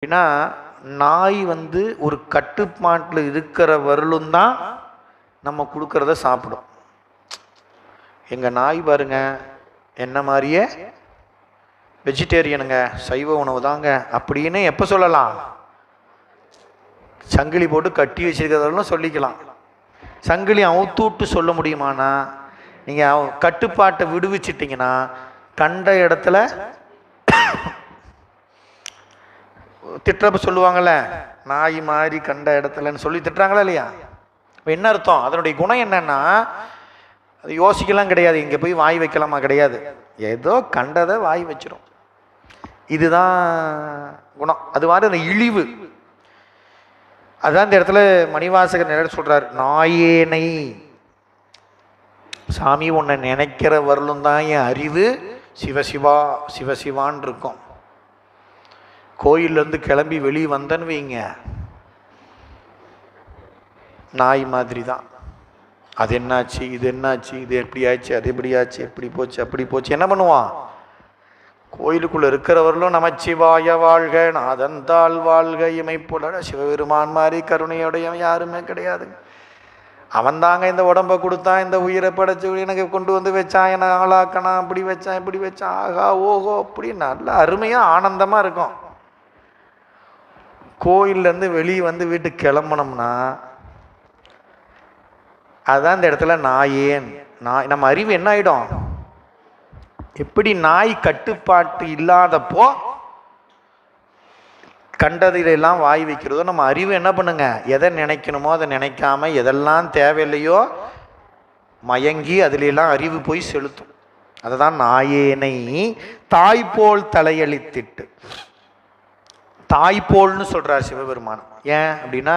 அப்படின்னா நாய் ஒரு கட்டுப்பாட்டில் இருக்கிற வரலும் தான் நம்ம கொடுக்கறத சாப்பிடும். எங்கள் நாய் பாருங்க என்ன மாதிரியே வெஜிடேரியனுங்க, சைவ உணவு தாங்க அப்படின்னு எப்போ சொல்லலாம்? சங்கிலி போட்டு கட்டி வச்சிருக்கிறதாலும் சொல்லிக்கலாம். சங்கிலி அவுத்தூட்டு சொல்ல முடியுமானா? நீங்கள் கட்டுப்பாட்டை விடுவிச்சிட்டிங்கன்னா கண்ட இடத்துல திட்டுறப்ப சொல்லுவாங்கள்ல, நாய் மாதிரி கண்ட இடத்துலன்னு சொல்லி திட்டுறாங்களா இல்லையா? இப்போ என்ன அர்த்தம்? அதனுடைய குணம் என்னன்னா, அது யோசிக்கலாம் கிடையாது, இங்கே போய் வாய் வைக்கலாமா கிடையாது, ஏதோ கண்டதை வாய் வச்சிடும். இதுதான் குணம். அது மாதிரி அந்த இழிவு, அதான் இந்த இடத்துல மணிவாசகர் நிறைய சொல்றார். நாயேனை, சாமி உன்னை நினைக்கிற வரலும் தான் என் அறிவு சிவசிவா சிவசிவான் இருக்கும். கோயிலேருந்து கிளம்பி வெளியே வந்தேன்னு வைங்க, நாய் மாதிரி தான். அது என்னாச்சு, இது என்னாச்சு, இது எப்படி ஆச்சு, அது எப்படி ஆச்சு, எப்படி போச்சு, அப்படி போச்சு, என்ன பண்ணுவான்? கோயிலுக்குள்ள இருக்கிறவர்களும் நமச்சிவாய வாழ்க, நாதந்தாள் வாழ்க, இமைப்புட சிவபெருமான் மாதிரி கருணையுடைய யாருமே கிடையாது. அவன் தாங்க இந்த உடம்பை கொடுத்தான், இந்த உயிரை படைச்சு எனக்கு கொண்டு வந்து வச்சான், என்னை ஆளாக்கணும், அப்படி வச்சான், இப்படி வச்சான், ஆகா ஓஹோ அப்படி நல்ல அருமையாக ஆனந்தமாக இருக்கும். கோயிலேருந்து வெளியே வீட்டுக்கு கிளம்பணும்னா அதுதான் இந்த இடத்துல நாயேன். நாய் நம்ம அறிவு என்ன ஆகிடும்? எப்படி நாய் கட்டுப்பாட்டு இல்லாதப்போ கண்டதிலெல்லாம் வாய் வைக்கிறதோ, நம்ம அறிவு என்ன பண்ணுங்க, எதை நினைக்கணுமோ அதை நினைக்காம எதெல்லாம் தேவையில்லையோ மயங்கி அதிலெல்லாம் அறிவு போய் செலுத்தும். அதுதான் நாயேனை தாய்போல் தலையளித்திட்டு. தாய்போல்னு சொல்றார் சிவபெருமான். ஏன் அப்படின்னா,